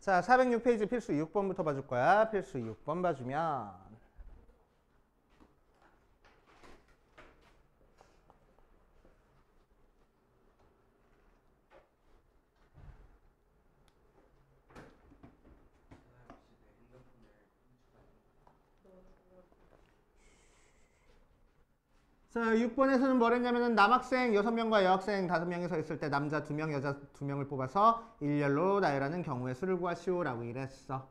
자, 406페이지 필수 6번부터 봐줄 거야. 필수 6번 봐주면. 자, 6번에서는 뭘 했냐면은 남학생 6명과 여학생 5명이 서 있을 때 남자 2명, 여자 2명을 뽑아서 일렬로 나열하는 경우의 수를 구하시오라고 이랬어. 자,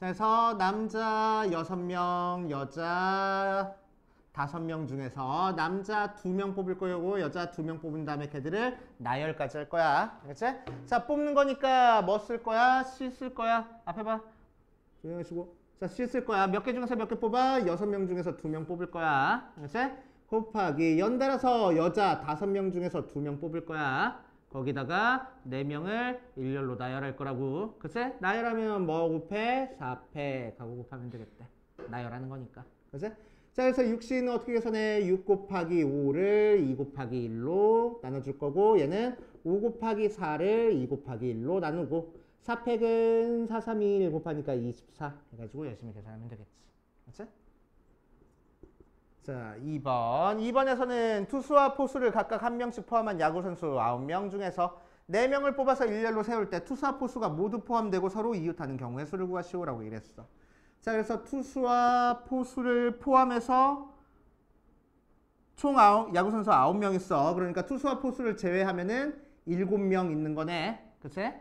그래서 남자 6명, 여자 5명 중에서 남자 2명 뽑을 거고 여자 2명 뽑은 다음에 걔들을 나열까지 할 거야. 알겠지? 자, 뽑는 거니까 뭐 쓸 거야? C 쓸 거야. 앞에 봐. 조용히 하시고. 자, C 쓸 거야. 몇 개 중에서 몇 개 뽑아? 6명 중에서 2명 뽑을 거야. 알겠지? 곱하기 연달아서 여자 5명 중에서 2명 뽑을 거야. 거기다가 4명을 일렬로 나열할 거라고. 그치? 나열하면 뭐 곱해? 4팩 하고 곱하면 되겠대. 나열하는 거니까. 그치? 자, 그래서 6C는 어떻게 계산해? 6 곱하기 5를 2 곱하기 1로 나눠줄 거고 얘는 5 곱하기 4를 2 곱하기 1로 나누고 4팩은 4, 3, 2, 1 곱하니까 24 해가지고 열심히 계산하면 되겠지. 그치? 자, 2번. 2번에서는 투수와 포수를 각각 한 명씩 포함한 야구선수 9명 중에서 4명을 뽑아서 일렬로 세울 때 투수와 포수가 모두 포함되고 서로 이웃하는 경우의 수를 구하시오라고 이랬어. 자, 그래서 투수와 포수를 포함해서 총 야구선수 9명 있어. 그러니까 투수와 포수를 제외하면은 7명 있는 거네. 그치?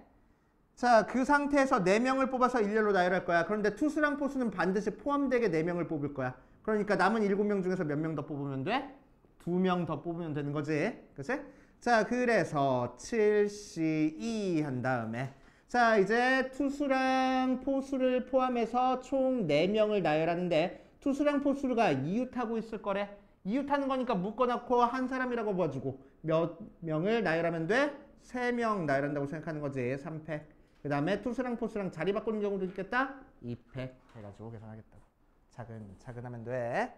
자, 그 상태에서 4명을 뽑아서 일렬로 나열할 거야. 그런데 투수랑 포수는 반드시 포함되게 4명을 뽑을 거야. 그러니까 남은 7명 중에서 몇 명 더 뽑으면 돼? 2명 더 뽑으면 되는 거지. 그치? 자, 그래서 7C2 한 다음에 자, 이제 투수랑 포수를 포함해서 총 4명을 나열하는데 투수랑 포수가 이웃하고 있을 거래. 이웃하는 거니까 묶어놓고 한 사람이라고 봐주고 몇 명을 나열하면 돼? 3명 나열한다고 생각하는 거지. 3팩. 그 다음에 투수랑 포수랑 자리 바꾸는 경우도 있겠다? 2팩 해가지고 계산하겠다고. 차근차근 하면 돼.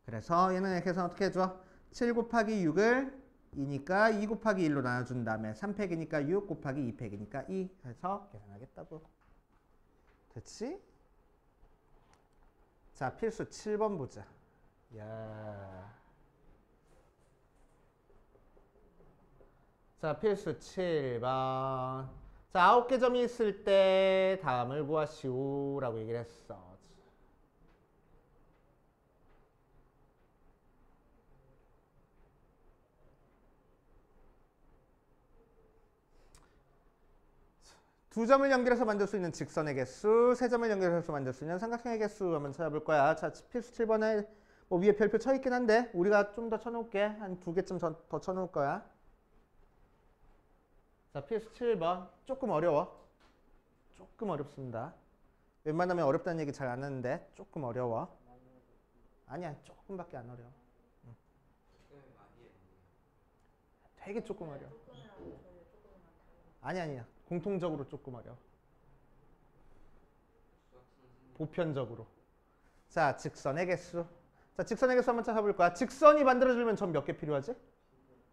그래서 얘는 계산 어떻게 해줘? 7 곱하기 6을 2니까 2 곱하기 1로 나눠준 다음에 3팩이니까 6 곱하기 2팩이니까 2 해서 계산하겠다고. 됐지? 자, 필수 7번 보자. 야. 자, 필수 7번. 자, 9개 점이 있을 때 다음을 구하시오라고 얘기를 했어. 두 점을 연결해서 만들 수 있는 직선의 개수, 세 점을 연결해서 만들 수 있는 삼각형의 개수 한번 찾아볼 거야. 자, 필수 7번에 뭐 위에 별표 쳐 있긴 한데 우리가 좀 더 쳐놓을게. 한 2개쯤 더 쳐놓을 거야. 자, 필수 7번. 조금 어려워. 조금 어렵습니다. 웬만하면 어렵다는 얘기 잘 안 하는데 조금 어려워. 아니야, 조금밖에 안 어려워. 되게 조금 어려워. 아니야. 공통적으로 조금 어려워. 보편적으로. 자, 직선의 개수. 자, 직선의 개수 한번 찾아볼 거야. 직선이 만들어지려면 점 몇 개 필요하지?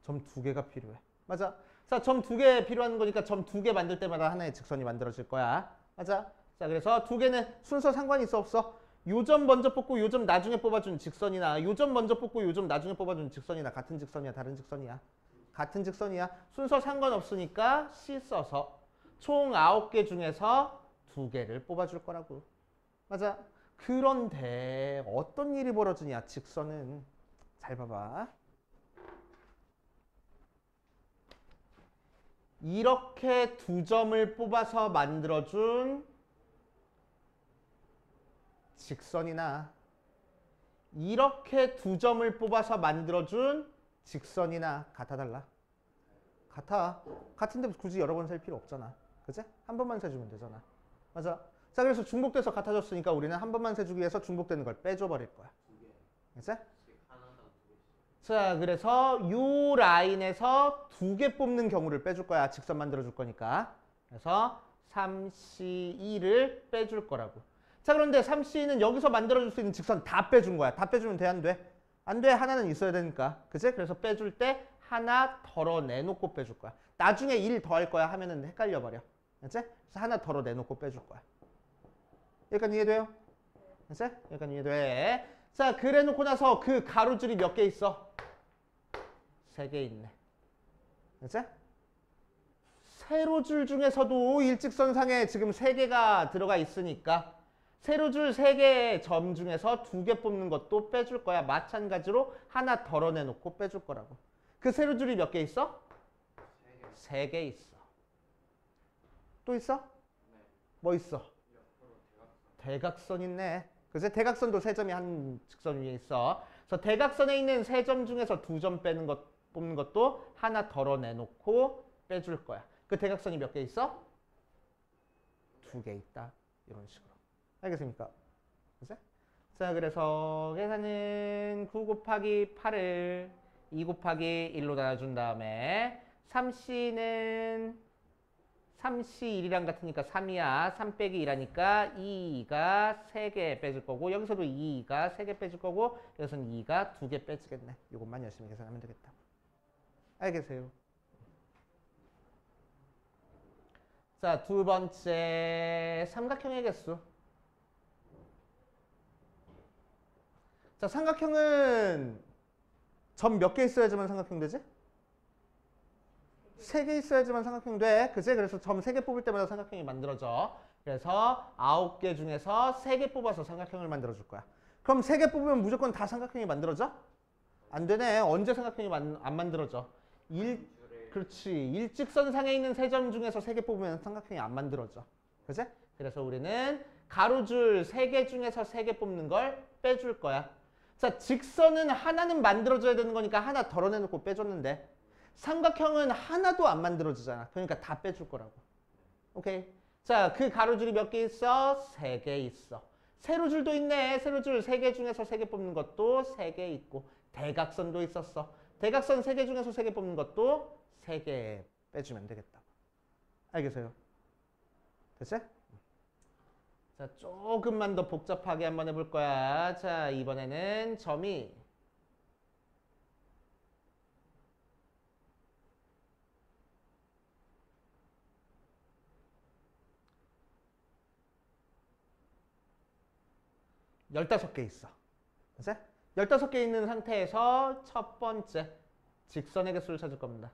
점 2개가 필요해. 맞아. 자, 점 2개 필요한 거니까 점 2개 만들 때마다 하나의 직선이 만들어질 거야. 맞아. 자, 그래서 2개는 순서 상관이 있어 없어? 요 점 먼저 뽑고 요 점 나중에 뽑아준 직선이나 요 점 먼저 뽑고 요 점 나중에 뽑아준 직선이나 같은 직선이야, 다른 직선이야? 같은 직선이야. 순서 상관없으니까 C 써서 총 9개 중에서 2개를 뽑아줄 거라고. 맞아. 그런데 어떤 일이 벌어지냐, 직선은. 잘 봐봐. 이렇게 2점을 뽑아서 만들어준 직선이나 이렇게 2점을 뽑아서 만들어준 직선이나 같아 달라? 같아. 같은데 굳이 여러 번 셀 필요 없잖아. 그치? 한 번만 세주면 되잖아. 맞아. 자, 그래서 중복돼서 같아졌으니까 우리는 한 번만 세주기 위해서 중복되는 걸 빼줘 버릴 거야. 그치? 자, 그래서 이 라인에서 2개 뽑는 경우를 빼줄 거야. 직선 만들어줄 거니까. 그래서 3C2를 빼줄 거라고. 자, 그런데 3C는 여기서 만들어줄 수 있는 직선 다 빼준 거야. 다 빼주면 돼, 안 돼? 안 돼. 하나는 있어야 되니까. 그치? 그래서 빼줄 때 하나 덜어내놓고 빼줄 거야. 나중에 1 더할 거야 하면은 헷갈려 버려. 알지? 그래서 하나 덜어 내놓고 빼줄 거야. 여기까지 이해돼요? 알지? 여기까지 이해돼. 자, 그래 놓고 나서 그 가로줄이 몇 개 있어? 3개 있네. 알지? 세로줄 중에서도 일직선상에 지금 3개가 들어가 있으니까 세로줄 3개의 점 중에서 2개 뽑는 것도 빼줄 거야. 마찬가지로 하나 덜어내놓고 빼줄 거라고. 그 세로줄이 몇 개 있어? 3개 있어. 또 있어? 뭐 있어? 대각선 있네. 그래서 대각선도 3점이 한 직선 위에 있어. 그래서 대각선에 있는 3점 중에서 2점 빼는 것, 뽑는 것도 하나 덜어내놓고 빼줄 거야. 그 대각선이 몇 개 있어? 2개 있다. 이런 식으로. 알겠습니까? 그치? 자, 그래서 계산은 9 곱하기 8을 2 곱하기 1로 나눠준 다음에 3C는 3C 1이랑 같으니까 3이야. 3 빼기 1하니까 2가 3개 빼줄 거고 여기서도 2가 3개 빼줄 거고 여기서는 2가 2개 빼주겠네. 이것만 열심히 계산하면 되겠다. 알겠어요? 자, 두 번째 삼각형의 개수. 자, 삼각형은 점 몇 개 있어야지만 삼각형 되지? 3개 있어야지만 삼각형 돼. 그치? 그래서 점 3개 뽑을 때마다 삼각형이 만들어져. 그래서 9개 중에서 3개 뽑아서 삼각형을 만들어 줄 거야. 그럼 3개 뽑으면 무조건 다 삼각형이 만들어져? 안 되네. 언제 삼각형이 안 만들어져? 그렇지. 일직선상에 있는 3점 중에서 3개 뽑으면 삼각형이 안 만들어져. 그치? 그래서 우리는 가로줄 3개 중에서 3개 뽑는 걸 빼줄 거야. 자, 직선은 하나는 만들어져야 되는 거니까 하나 덜어내놓고 빼줬는데 삼각형은 하나도 안 만들어지잖아. 그러니까 다 빼줄 거라고. 오케이. 자, 그 가로줄이 몇 개 있어? 3개 있어. 세로줄도 있네. 세로줄 3개 중에서 3개 뽑는 것도 3개 있고 대각선도 있었어. 대각선 3개 중에서 3개 뽑는 것도 3개 빼주면 되겠다. 알겠어요? 됐지? 자, 조금만 더 복잡하게 한번 해볼 거야. 자, 이번에는 점이 15개 있어. 그치? 15개 있는 상태에서 첫 번째 직선의 개수를 찾을 겁니다.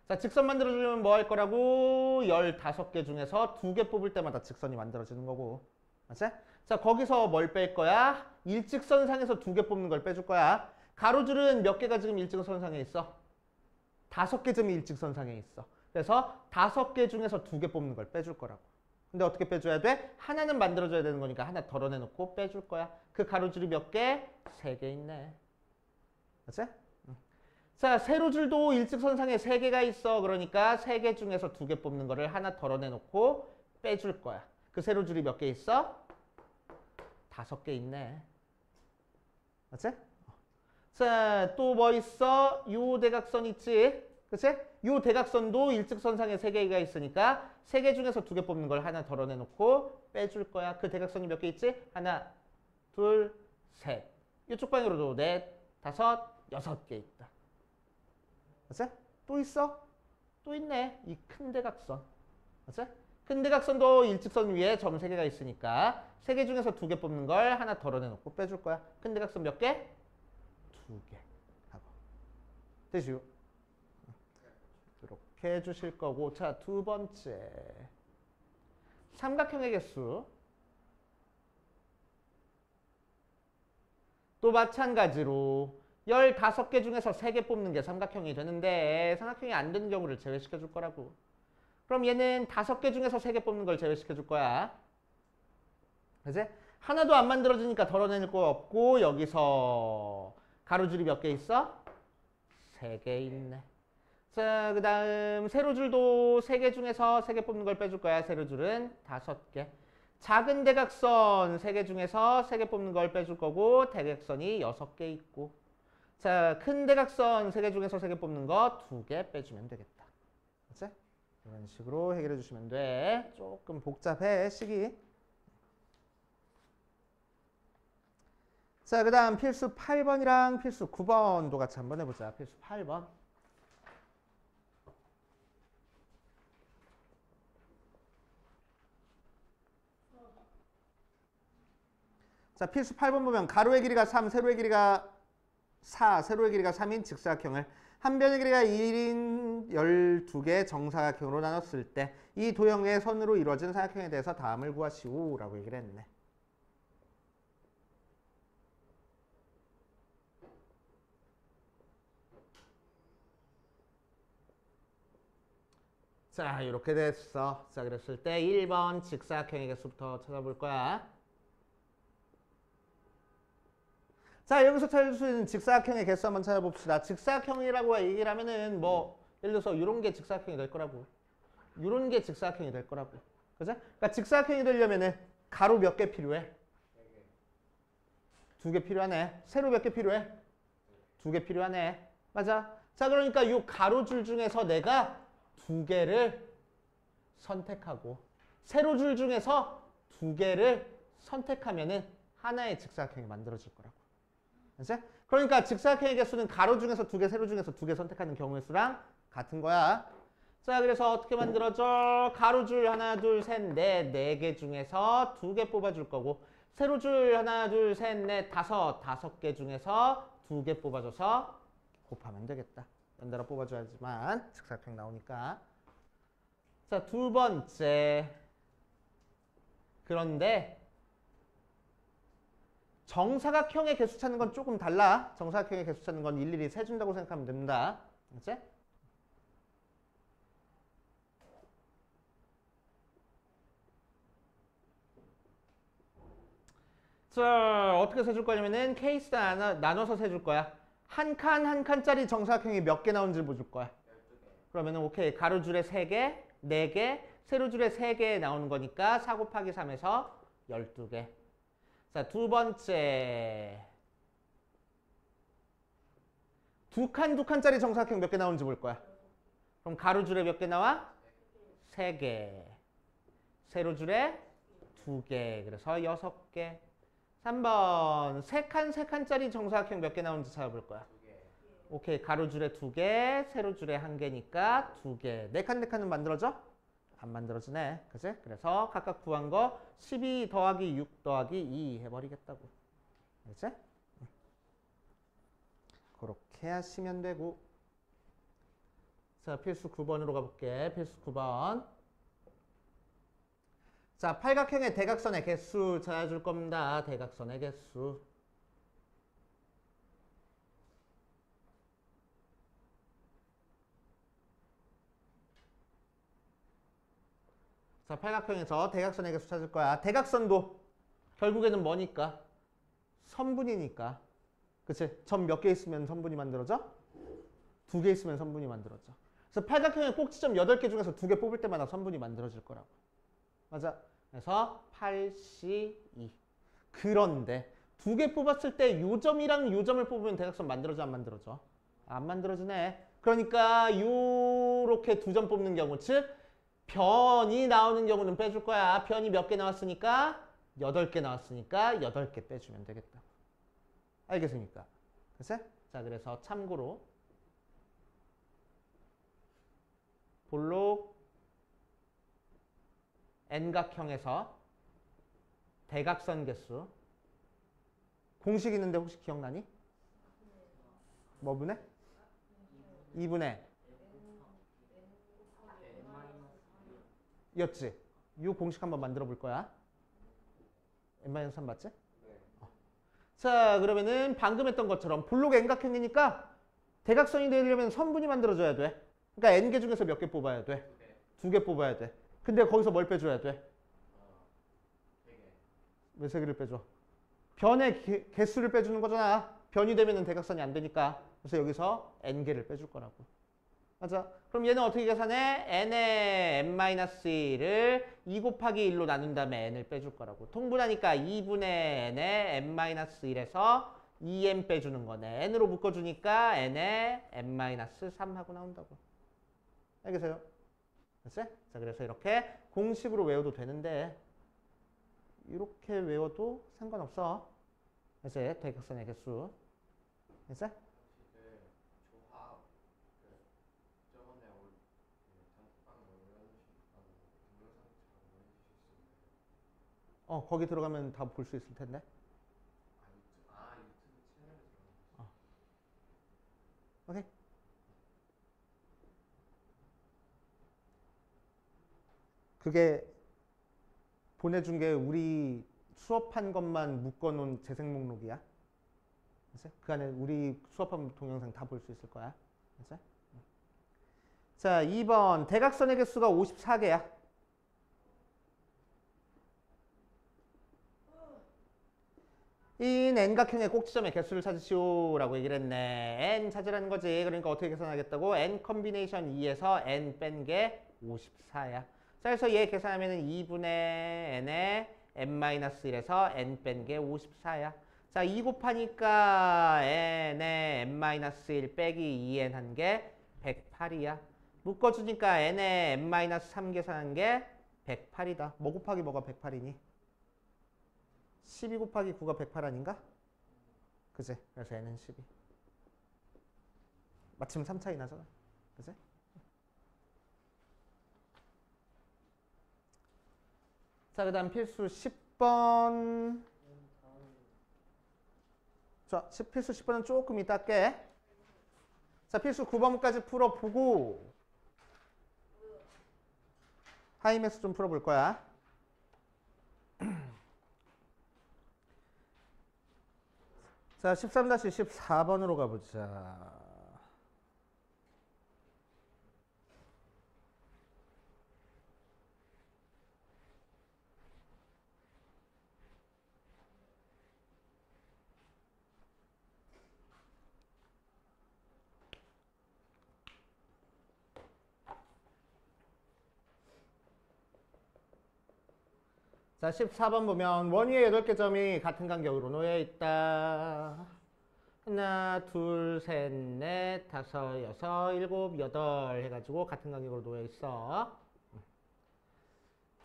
자, 직선 만들어주려면 뭐 할 거라고? 15개 중에서 2개 뽑을 때마다 직선이 만들어지는 거고. 맞지? 자, 거기서 뭘 뺄 거야? 일직선상에서 2개 뽑는 걸 빼줄 거야. 가로줄은 몇 개가 지금 일직선상에 있어? 5개 점이 일직선상에 있어. 그래서 5개 중에서 2개 뽑는 걸 빼줄 거라고. 근데 어떻게 빼줘야 돼? 하나는 만들어줘야 되는 거니까 하나 덜어내놓고 빼줄 거야. 그 가로줄이 몇 개? 3개 있네. 맞지? 자, 세로줄도 일직선상에 3개가 있어. 그러니까 3개 중에서 2개 뽑는 거를 하나 덜어내놓고 빼줄 거야. 그 세로줄이 몇 개 있어? 5개 있네. 맞지? 자, 또 뭐 있어? 요 대각선 있지? 그치? 요 대각선도 일직선상에 3개가 있으니까 3개 중에서 2개 뽑는 걸 하나 덜어내놓고 빼줄 거야. 그 대각선이 몇 개 있지? 하나, 둘, 셋. 이쪽 방향으로도 넷, 5, 6개 있다. 맞지? 또 있어? 또 있네. 이 큰 대각선. 맞지? 큰 대각선도 일직선 위에 점 3개가 있으니까 3개 중에서 2개 뽑는 걸 하나 덜어내놓고 빼줄 거야. 큰 대각선 몇 개? 2개. 하고. 되시오? 이렇게 해주실 거고. 자, 두 번째. 삼각형의 개수. 또 마찬가지로 15개 중에서 3개 뽑는 게 삼각형이 되는데 삼각형이 안 되는 경우를 제외시켜 줄 거라고. 그럼 얘는 5개 중에서 3개 뽑는 걸 제외시켜 줄 거야. 그치? 하나도 안 만들어지니까 덜어낼 거 없고 여기서 가로줄이 몇 개 있어? 3개 있네. 자, 그 다음 세로줄도 3개 중에서 3개 뽑는 걸 빼줄 거야. 세로줄은 5개. 작은 대각선 3개 중에서 3개 뽑는 걸 빼줄 거고 대각선이 6개 있고. 자, 큰 대각선 3개 중에서 3개 뽑는 거 2개 빼주면 되겠다. 그치? 이런 식으로 해결해 주시면 돼. 조금 복잡해, 식이. 자, 그 다음 필수 8번이랑 필수 9번도 같이 한번 해보자. 필수 8번. 자, 필수 8번 보면 가로의 길이가 3, 세로의 길이가 4, 세로의 길이가 3인 직사각형을 한 변의 길이가 1인 12개의 정사각형으로 나눴을 때 이 도형의 선으로 이루어진 사각형에 대해서 다음을 구하시오 라고 얘기를 했네. 자, 이렇게 됐어. 자, 그랬을 때 1번 직사각형의 개수부터 찾아볼 거야. 자, 여기서 찾을 수 있는 직사각형의 개수 한번 찾아봅시다. 직사각형이라고 얘기를 하면은 뭐 예를 들어서 이런 게 직사각형이 될 거라고. 이런 게 직사각형이 될 거라고. 그죠? 그러니까 직사각형이 되려면은 가로 몇 개 필요해? 2개 필요하네. 세로 몇 개 필요해? 2개 필요하네. 맞아. 자, 그러니까 이 가로줄 중에서 내가 2개를 선택하고 세로줄 중에서 2개를 선택하면은 하나의 직사각형이 만들어질 거라고. 그치? 그러니까 직사각형의 개수는 가로 중에서 2개, 세로 중에서 2개 선택하는 경우의 수랑 같은 거야. 자, 그래서 어떻게 만들어져? 가로줄 하나, 둘, 셋, 넷, 4개 중에서 2개 뽑아줄 거고 세로줄 하나, 둘, 셋, 넷, 5개 중에서 2개 뽑아줘서 곱하면 되겠다. 연달아 뽑아줘야지만 직사각형 나오니까. 자, 두 번째. 그런데 정사각형의 개수 찾는 건 조금 달라. 정사각형의 개수 찾는 건 일일이 세준다고 생각하면 됩니다. 알지? 자, 어떻게 세줄 거냐면은 케이스 나눠서 세줄 거야. 한 칸 한 칸짜리 정사각형이 몇 개 나오는지 보여줄 거야. 그러면은 오케이. 가로줄에 3개, 4개, 세로줄에 3개 나오는 거니까 4 곱하기 3에서 12개. 자, 두 번째. 두 칸짜리 정사각형 몇 개 나오는지 볼 거야. 그럼 가로줄에 몇 개 나와? 3개. 세로줄에 2개. 그래서 6개. 3번. 3칸짜리 정사각형 몇 개 나오는지 찾아볼 거야. 오케이. 가로줄에 2개, 세로줄에 1개니까 2개. 4칸은 만들어져? 안 만들어지네. 그치? 그래서 각각 구한 거 12 더하기 6 더하기 2 해버리겠다고. 그치? 그렇게 하시면 되고. 자, 필수 9번으로 가볼게. 필수 9번. 자, 팔각형의 대각선의 개수 찾아줄 겁니다. 대각선의 개수. 자, 팔각형에서 대각선의 개수 찾을 거야. 대각선도 결국에는 뭐니까? 선분이니까. 그치? 점 몇 개 있으면 선분이 만들어져? 2개 있으면 선분이 만들어져. 그래서 팔각형의 꼭지점 8개 중에서 2개 뽑을 때마다 선분이 만들어질 거라고. 맞아? 그래서 8C2. 그런데 2개 뽑았을 때 요 점이랑 요 점을 뽑으면 대각선 만들어져 안 만들어져? 안 만들어지네. 그러니까 요렇게 2점 뽑는 경우, 즉 변이 나오는 경우는 빼줄 거야. 변이 몇 개 나왔으니까? 8개 나왔으니까 8개 빼주면 되겠다. 알겠습니까? 그치? 자, 그래서 참고로 볼록 N각형에서 대각선 개수 공식 있는데 혹시 기억나니? 뭐 분의? 2분의 였지? 이 공식 한번 만들어 볼 거야. n-3 맞지? 자, 그러면은 방금 했던 것처럼 볼록 N각형이니까 대각선이 되려면 선분이 만들어져야 돼. 그러니까 N개 중에서 몇 개 뽑아야 돼? 2개 뽑아야 돼. 근데 거기서 뭘 빼줘야 돼? 왜 3개를 빼줘? 변의 개수를 빼주는 거잖아. 변이 되면 대각선이 안 되니까. 그래서 여기서 N개를 빼줄 거라고. 맞아. 그럼 얘는 어떻게 계산해? n의 n-1을 2 곱하기 1로 나눈 다음에 n을 빼줄 거라고. 통분하니까 2분의 n의 n-1에서 2n 빼주는 거네. n으로 묶어주니까 n의 n-3 하고 나온다고. 알겠어요? 됐어요? 자, 그래서 이렇게 공식으로 외워도 되는데 이렇게 외워도 상관없어. 그래서 대각선의 개수. 됐어요? 거기 들어가면 다 볼 수 있을 텐데. 오케이? 그게 보내준 게 우리 수업한 것만 묶어놓은 재생 목록이야. 그치? 그 안에 우리 수업한 동영상 다 볼 수 있을 거야. 그치? 자, 2번 대각선의 개수가 54개야. 인 n각형의 꼭지점의 개수를 찾으시오라고 얘기를 했네. n 찾으라는 거지. 그러니까 어떻게 계산하겠다고? n 컨비네이션 2에서 n 뺀 게 54야. 자, 그래서 얘 계산하면은 2분의 n에 n-1에서 n 뺀 게 54야. 자, 2 곱하니까 n에 n-1 빼기 2n 한 게 108이야. 묶어주니까 n에 n-3 계산한 게 108이다. 뭐 곱하기 뭐가 108이니? 12 곱하기 9가 108 아닌가? 그지? 그래서 n은 12. 마침 3 차이 나잖아. 그지? 자, 그 다음 필수 10번. 자, 필수 10번은 조금 이따 할게. 자, 필수 9번까지 풀어보고 하이맥스 좀 풀어볼 거야. 자, 13-14번으로 가보자. 자, 14번 보면 원위의 8개 점이 같은 간격으로 놓여 있다. 하나, 둘, 셋, 넷, 다섯, 여섯, 일곱, 여덟 해가지고 같은 간격으로 놓여 있어.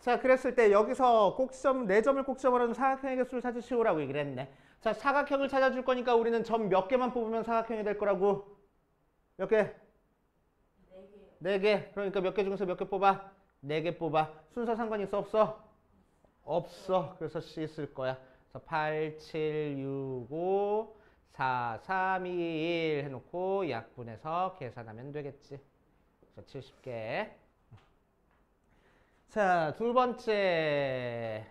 자, 그랬을 때 여기서 꼭지점, 4점을 꼭지점으로 하는 사각형의 개수를 찾으시오라고 얘기를 했네. 자, 사각형을 찾아줄 거니까 우리는 점 몇 개만 뽑으면 사각형이 될 거라고. 몇 개? 4개. 그러니까 몇 개 중에서 몇 개 뽑아? 4개 뽑아. 순서 상관 있어 없어? 없어. 그래서 C 쓸 거야. 그래서 8, 7, 6, 5, 4, 3, 2, 1 해놓고 약분해서 계산하면 되겠지. 그래서 70개. 자, 두 번째.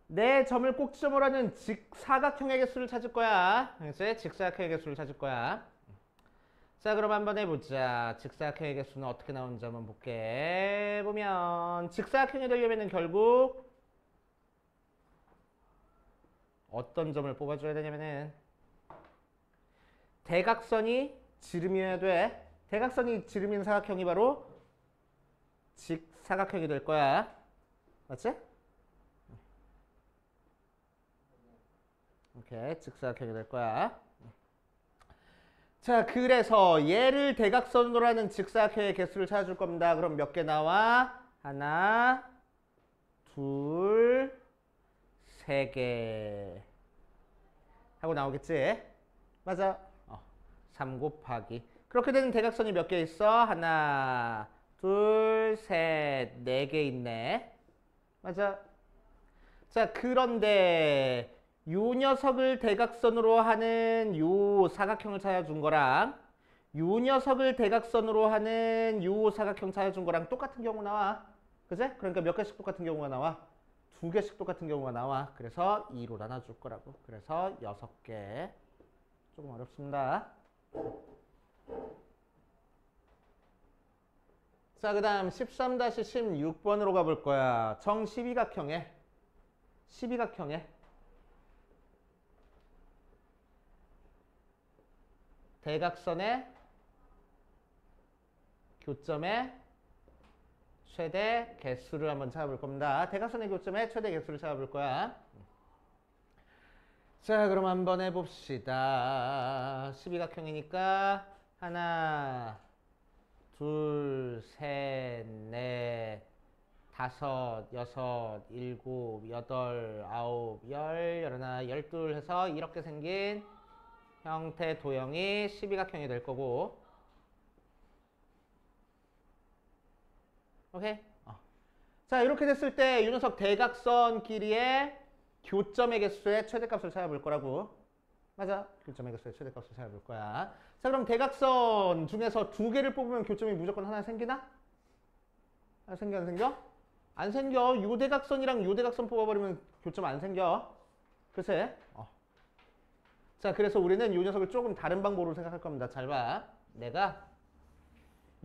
내 점을 꼭지점으로 하는 직사각형의 개수를 찾을 거야. 그래서 직사각형의 개수를 찾을 거야. 자, 그럼 한번 해보자. 직사각형의 개수는 어떻게 나오는지 한번 볼게. 보면 직사각형이 되려면 결국 어떤 점을 뽑아줘야 되냐면은 대각선이 지름이어야 돼. 대각선이 지름인 사각형이 바로 직사각형이 될 거야. 맞지? 오케이, 직사각형이 될 거야. 자, 그래서 얘를 대각선으로 하는 직사각형의 개수를 찾아줄 겁니다. 그럼 몇 개 나와? 하나, 둘, 세 개 하고 나오겠지? 맞아. 3 곱하기. 그렇게 되는 대각선이 몇 개 있어? 하나, 둘, 셋, 4개 있네. 맞아. 자, 그런데 요 녀석을 대각선으로 하는 요 사각형을 찾아준 거랑 요 녀석을 대각선으로 하는 요 사각형 찾아준 거랑 똑같은 경우 나와. 그제? 그러니까 몇 개씩 똑같은 경우가 나와? 2개씩 똑같은 경우가 나와. 그래서 2로 나눠줄 거라고. 그래서 6개. 조금 어렵습니다. 자, 그 다음 13-16번으로 가볼 거야. 정 12각형에 대각선의 교점의 최대 개수를 한번 찾아볼 겁니다. 대각선의 교점의 최대 개수를 찾아볼 거야. 자, 그럼 한번 해봅시다. 12각형이니까 하나, 둘, 셋, 넷, 다섯, 여섯, 일곱, 여덟, 아홉, 열, 열하나, 열둘 해서 이렇게 생긴 형태 도형이 12각형이 될 거고. 오케이? 자, 이렇게 됐을 때 이 녀석 대각선 길이의 교점의 개수의 최대값을 찾아볼 거라고. 맞아. 교점의 개수의 최대값을 찾아볼 거야. 자, 그럼 대각선 중에서 두 개를 뽑으면 교점이 무조건 하나 생기나? 안 생겨, 안 생겨? 안 생겨. 요 대각선이랑 요 대각선 뽑아버리면 교점 안 생겨. 그치? 자, 그래서 우리는 요 녀석을 조금 다른 방법으로 생각할 겁니다. 잘 봐. 내가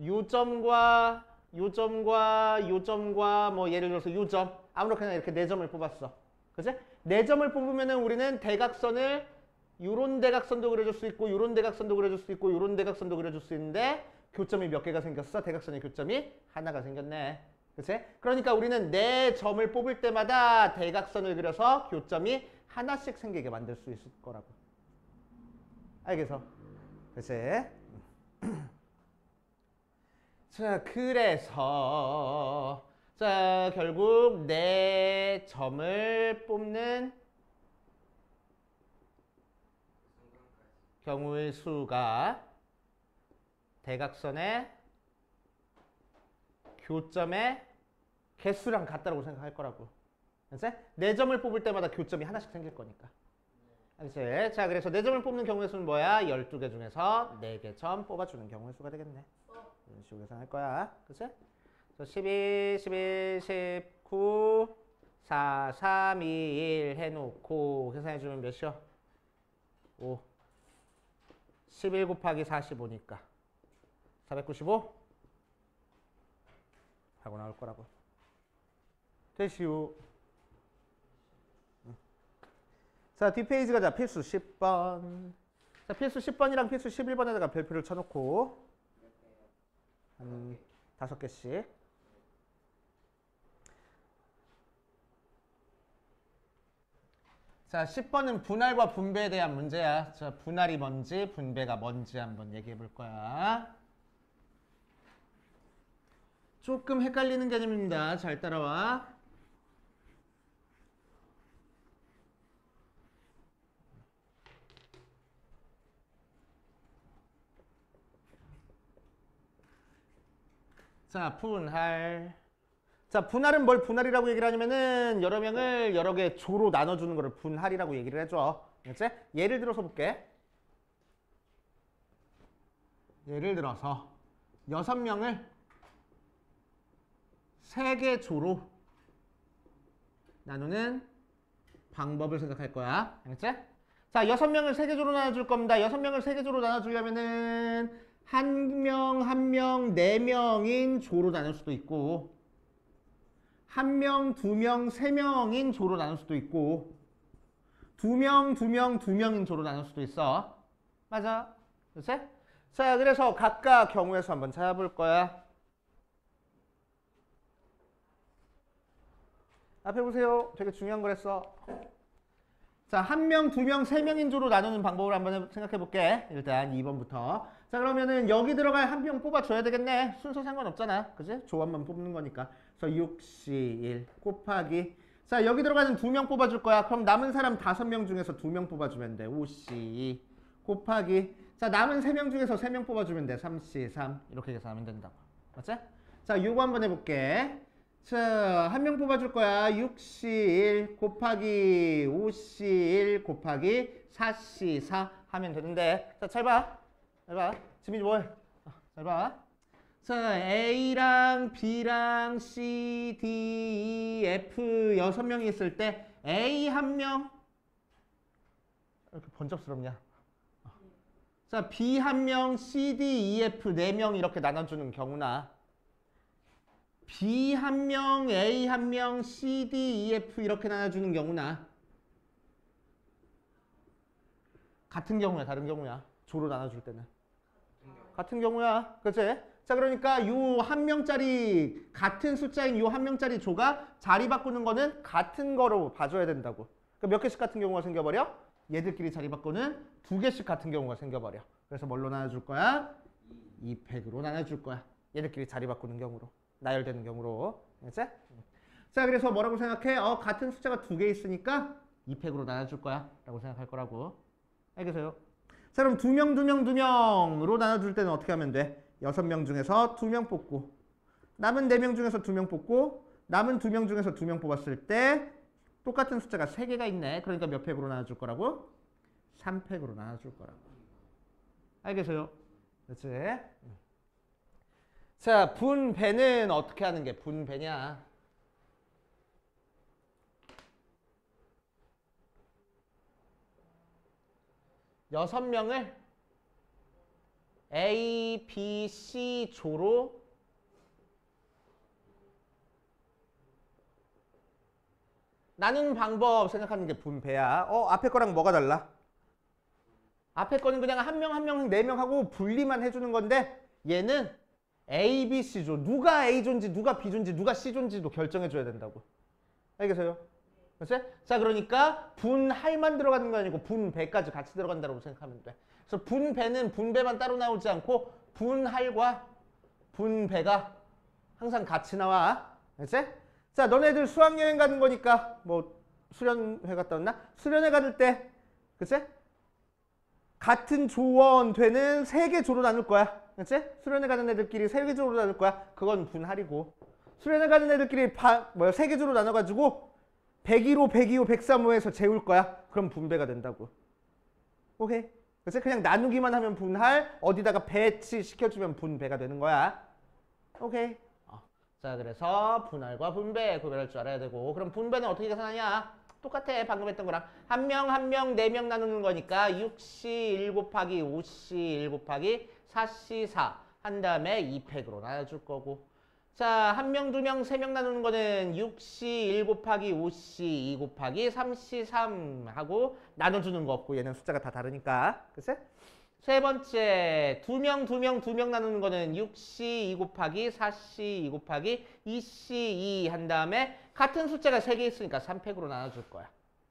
요점과 뭐 예를 들어서 요점 아무렇게나 이렇게 네 점을 뽑았어. 그치? 네 점을 뽑으면은 우리는 대각선을 요런 대각선도 그려줄 수 있고 요런 대각선도 그려줄 수 있고 요런 대각선도 그려줄 수 있는데 교점이 몇 개가 생겼어? 대각선의 교점이 하나가 생겼네. 그치? 그러니까 우리는 네 점을 뽑을 때마다 대각선을 그려서 교점이 하나씩 생기게 만들 수 있을 거라고. 알겠어? 그치? 자, 그래서 자, 결국 네 점을 뽑는 경우의 수가 대각선의 교점의 개수랑 같다고 생각할 거라고. 알았지? 네 점을 뽑을 때마다 교점이 하나씩 생길 거니까. 알겠지? 자, 그래서 네 점을 뽑는 경우의 수는 뭐야? 12개 중에서 4개 점 뽑아주는 경우의 수가 되겠네. 이런 식으로 계산할 거야. 그치? 12, 11, 19, 4, 3, 2, 1 해놓고 계산해주면 몇이요? 5. 11 곱하기 45니까 495 하고 나올 거라고. 되시오. 자, 뒷페이지 가자. 필수 10번. 자, 필수 10번이랑 필수 11번에다가 별표를 쳐놓고 한 5개씩. 자, 10번은 분할과 분배에 대한 문제야. 자, 분할이 뭔지 분배가 뭔지 한번 얘기해 볼 거야. 조금 헷갈리는 개념입니다. 잘 따라와. 자, 분할. 자, 분할은 뭘 분할이라고 얘기를 하냐면은 여러 명을 여러 개 조로 나눠주는 거를 분할이라고 얘기를 해줘. 알겠지? 예를 들어서 볼게. 예를 들어서 6명을 3개 조로 나누는 방법을 생각할 거야. 알겠지? 자, 6명을 3개 조로 나눠줄 겁니다. 6명을 3개 조로 나눠주려면은 한 명, 4명인 조로 나눌 수도 있고 1명, 2명, 3명인 조로 나눌 수도 있고 2명, 2명인 조로 나눌 수도 있어. 맞아. 그치? 자, 그래서 각각 경우의 수 한번 찾아볼 거야. 앞에 보세요. 되게 중요한 거랬어. 자, 1명, 2명, 3명인 조로 나누는 방법을 한번 생각해 볼게. 일단 2번부터. 자, 그러면은 여기 들어갈 한 명 뽑아줘야 되겠네. 순서 상관없잖아. 그치? 조합만 뽑는 거니까. 그래서 6C1 곱하기. 자, 여기 들어가는 2명 뽑아줄 거야. 그럼 남은 사람 5명 중에서 2명 뽑아주면 돼. 5C2 곱하기. 자, 남은 3명 중에서 3명 뽑아주면 돼. 3C3 이렇게 계산하면 된다고. 맞지? 자, 요거 한번 해볼게. 자, 한 명 뽑아줄 거야. 6C1 곱하기 5C1 곱하기 4C4 하면 되는데. 자, 잘 봐. 잘 봐. 지민이 뭐해? 잘 봐. 자, A랑 B랑 C, D, E, F 6명이 있을 때 A 1명 이렇게 번쩍스럽냐? 자, B 1명, C, D, E, F 4명 이렇게 나눠주는 경우나 B 1명, A 1명, C, D, E, F 이렇게 나눠주는 경우나 같은 경우야, 다른 경우야? 조로 나눠줄 때는 같은 경우야. 그치? 자, 그러니까 요 한 명짜리 같은 숫자인 요 한 명짜리 조가 자리 바꾸는 거는 같은 거로 봐줘야 된다고. 그러니까 몇 개씩 같은 경우가 생겨버려? 얘들끼리 자리 바꾸는 2개씩 같은 경우가 생겨버려. 그래서 뭘로 나눠줄 거야? 2팩으로 나눠줄 거야. 얘들끼리 자리 바꾸는 경우로. 나열되는 경우로. 알겠지? 자, 그래서 뭐라고 생각해? 같은 숫자가 2개 있으니까 2팩으로 나눠줄 거야. 라고 생각할 거라고. 알겠어요? 자, 그럼 2명으로 나눠줄 때는 어떻게 하면 돼? 6명 중에서 2명 뽑고 남은 4명 중에서 2명 뽑고 남은 2명 중에서 2명 뽑았을 때 똑같은 숫자가 3개가 있네. 그러니까 몇 팩으로 나눠줄 거라고? 3팩으로 나눠줄 거라고. 알겠어요? 그렇지? 자, 분배는 어떻게 하는 게 분배냐? 여섯 명을 A, B, C 조로 나누는 방법 생각하는 게 분배야. 앞에 거랑 뭐가 달라? 앞에 거는 그냥 한 명 한 명 네 명 하고 분리만 해주는 건데 얘는 A, B, C조. 누가 A조인지 누가 B조인지 누가 C조인지도 결정해줘야 된다고. 알겠어요? 그렇지? 자, 그러니까 분할만 들어가는 거 아니고 분배까지 같이 들어간다고 생각하면 돼. 그래서 분배는 분배만 따로 나오지 않고 분할과 분배가 항상 같이 나와. 알지? 자, 너네들 수학여행 가는 거니까 뭐 수련회 갔다 왔나? 수련회 가는 때 그치? 같은 조원 되는 세 개 조로 나눌 거야. 그치? 수련회 가는 애들끼리 세 개 조로 나눌 거야. 그건 분할이고. 수련회 가는 애들끼리 세 개 조로 나눠가지고 101호, 102호, 103호에서 재울 거야. 그럼 분배가 된다고. 오케이? 그치? 그냥 나누기만 하면 분할, 어디다가 배치시켜주면 분배가 되는 거야. 오케이? 자, 그래서 분할과 분배 구별할 줄 알아야 되고, 그럼 분배는 어떻게 계산하냐? 똑같아. 방금 했던 거랑. 한 명, 한 명, 네 명 나누는 거니까 6C 1 곱하기 5C 1 곱하기 4C 4 한 다음에 2팩으로 나눠줄 거고. 자, 한 명, 두 명, 세 명 나누는 거는 6C 1 곱하기 5C 2 곱하기 3C 3 하고 나눠주는 거 없고 얘는 숫자가 다 다르니까. 그치? 세 번째, 두 명 나누는 거는 6C 2 곱하기 4C 2 곱하기 2C 2 한 다음에 같은 숫자가 3개 있으니까 3팩으로 나눠줄 거야.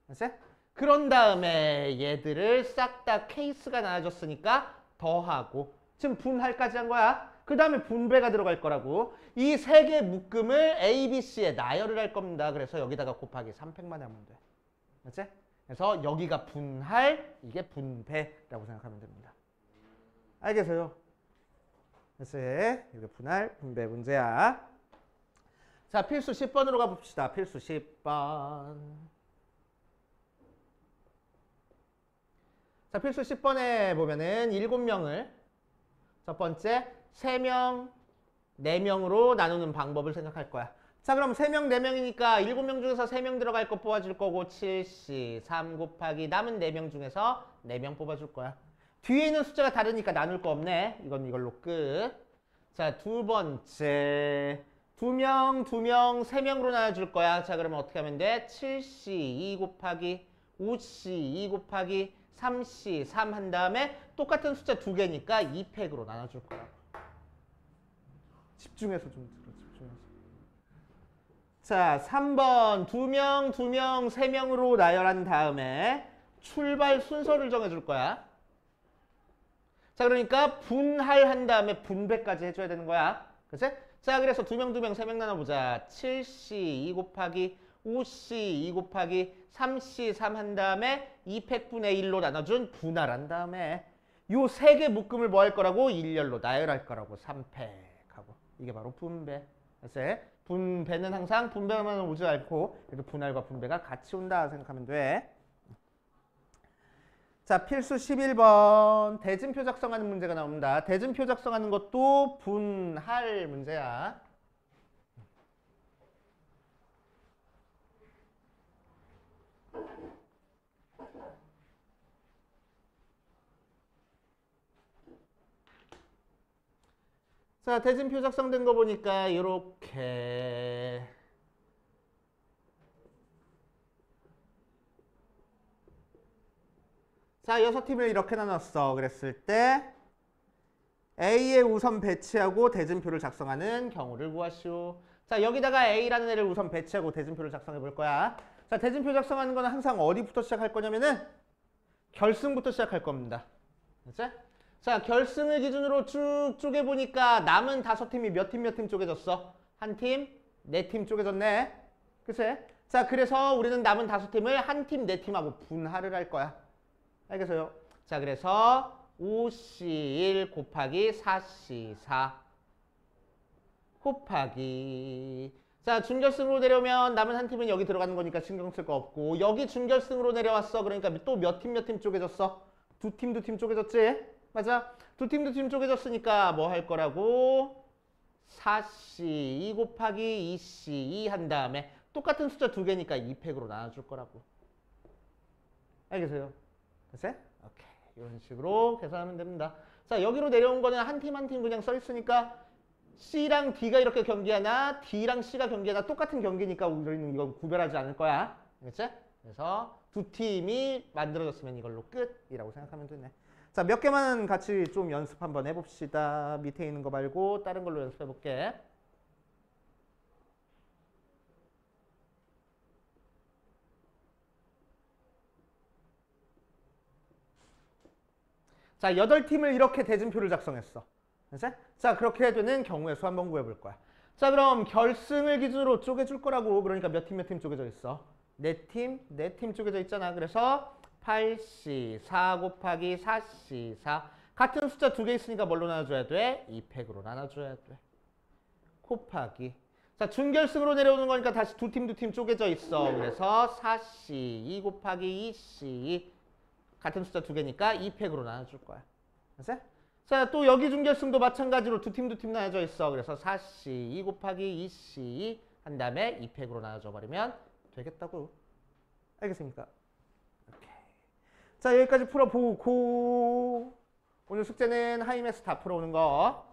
그치? 그런 다음에 얘들을 싹 다 케이스가 나눠졌으니까 더하고 지금 분할까지 한 거야. 그 다음에 분배가 들어갈 거라고. 이 세 개 묶음을 A, B, C에 나열을 할 겁니다. 그래서 여기다가 곱하기 3팩만 하면 돼. 그치? 그래서 여기가 분할, 이게 분배라고 생각하면 됩니다. 알겠어요? 그래서 이게 분할, 분배 문제야. 자, 필수 10번으로 가봅시다. 필수 10번. 자, 필수 10번에 보면은 7명을 첫 번째 3명, 4명으로 나누는 방법을 생각할 거야. 자, 그럼 3명, 4명이니까 7명 중에서 3명 들어갈 거 뽑아줄 거고 7C 3 곱하기 남은 4명 중에서 4명 뽑아줄 거야. 뒤에 있는 숫자가 다르니까 나눌 거 없네. 이건 이걸로 끝. 자, 두 번째 2명, 3명으로 나눠줄 거야. 자, 그러면 어떻게 하면 돼? 7C 2 곱하기 5C 2 곱하기 3C 3 한 다음에 똑같은 숫자 2개니까 2팩으로 나눠줄 거야. 집중해서 좀 들어, 집중해서. 자, 3번 2명, 3명으로 나열한 다음에 출발 순서를 정해줄 거야. 자, 그러니까 분할한 다음에 분배까지 해줘야 되는 거야. 그치? 자, 그래서 2명, 3명 나눠보자. 7C 2 곱하기 5C 2 곱하기 3C 3 한 다음에 2팩분의 1로 나눠준 분할한 다음에 요 세 개 묶음을 뭐 할 거라고? 일렬로 나열할 거라고. 3팩하고. 이게 바로 분배. 그치? 분배는 항상 분배만 오지 않고 그래도 분할과 분배가 같이 온다 생각하면 돼. 자, 필수 11번 대진표 작성하는 문제가 나옵니다. 대진표 작성하는 것도 분할 문제야. 자, 대진표 작성된 거 보니까 이렇게 자, 6팀을 이렇게 나눴어. 그랬을 때 A에 우선 배치하고 대진표를 작성하는 경우를 구하시오. 자, 여기다가 A라는 애를 우선 배치하고 대진표를 작성해 볼 거야. 자, 대진표 작성하는 거는 항상 어디부터 시작할 거냐면은 결승부터 시작할 겁니다. 그치? 자, 결승을 기준으로 쭉 쪼개보니까 남은 5팀이 몇 팀 쪼개졌어? 한 팀, 4팀 쪼개졌네. 그치? 자, 그래서 우리는 남은 5팀을 한 팀, 4팀하고 분할을 할 거야. 알겠어요? 자, 그래서 5C1 곱하기 4C4 곱하기 자, 준결승으로 내려오면 남은 한 팀은 여기 들어가는 거니까 신경 쓸 거 없고 여기 준결승으로 내려왔어. 그러니까 또 몇 팀 쪼개졌어? 두 팀 쪼개졌지? 맞아? 두 팀 쪼개졌으니까 뭐 할 거라고? 4C 2 곱하기 2C 2 한 다음에 똑같은 숫자 두 개니까 2팩으로 나눠줄 거라고. 알겠어요? 됐어요? 오케이. 이런 식으로 계산하면 됩니다. 자, 여기로 내려온 거는 한 팀 한 팀 그냥 써 있으니까 C랑 D가 이렇게 경기하나 D랑 C가 경기하나 똑같은 경기니까 우리는 이거 구별하지 않을 거야. 알겠지? 그래서 두 팀이 만들어졌으면 이걸로 끝이라고 생각하면 되네. 자, 몇 개만 같이 좀 연습 한번 해봅시다. 밑에 있는 거 말고 다른 걸로 연습해볼게. 자, 8팀을 이렇게 대진표를 작성했어. 알았지? 자, 그렇게 되는 경우의 수 한번 구해볼 거야. 자, 그럼 결승을 기준으로 쪼개줄 거라고. 그러니까 몇 팀 쪼개져 있어? 4팀 쪼개져 있잖아. 그래서 8C 4 곱하기 4C 4 같은 숫자 두 개 있으니까 뭘로 나눠줘야 돼? 2팩으로 나눠줘야 돼. 곱하기. 자, 준결승으로 내려오는 거니까 다시 두 팀 쪼개져 있어. 그래서 4C 2 곱하기 2C 같은 숫자 두 개니까 2팩으로 나눠줄 거야. 알았어? 자, 또 여기 준결승도 마찬가지로 두 팀 나눠져 있어. 그래서 4C 2 곱하기 2C 한 다음에 2팩으로 나눠줘 버리면 되겠다고. 알겠습니까? 오케이. 자, 여기까지 풀어보고 오늘 숙제는 하이맥스 다 풀어오는 거.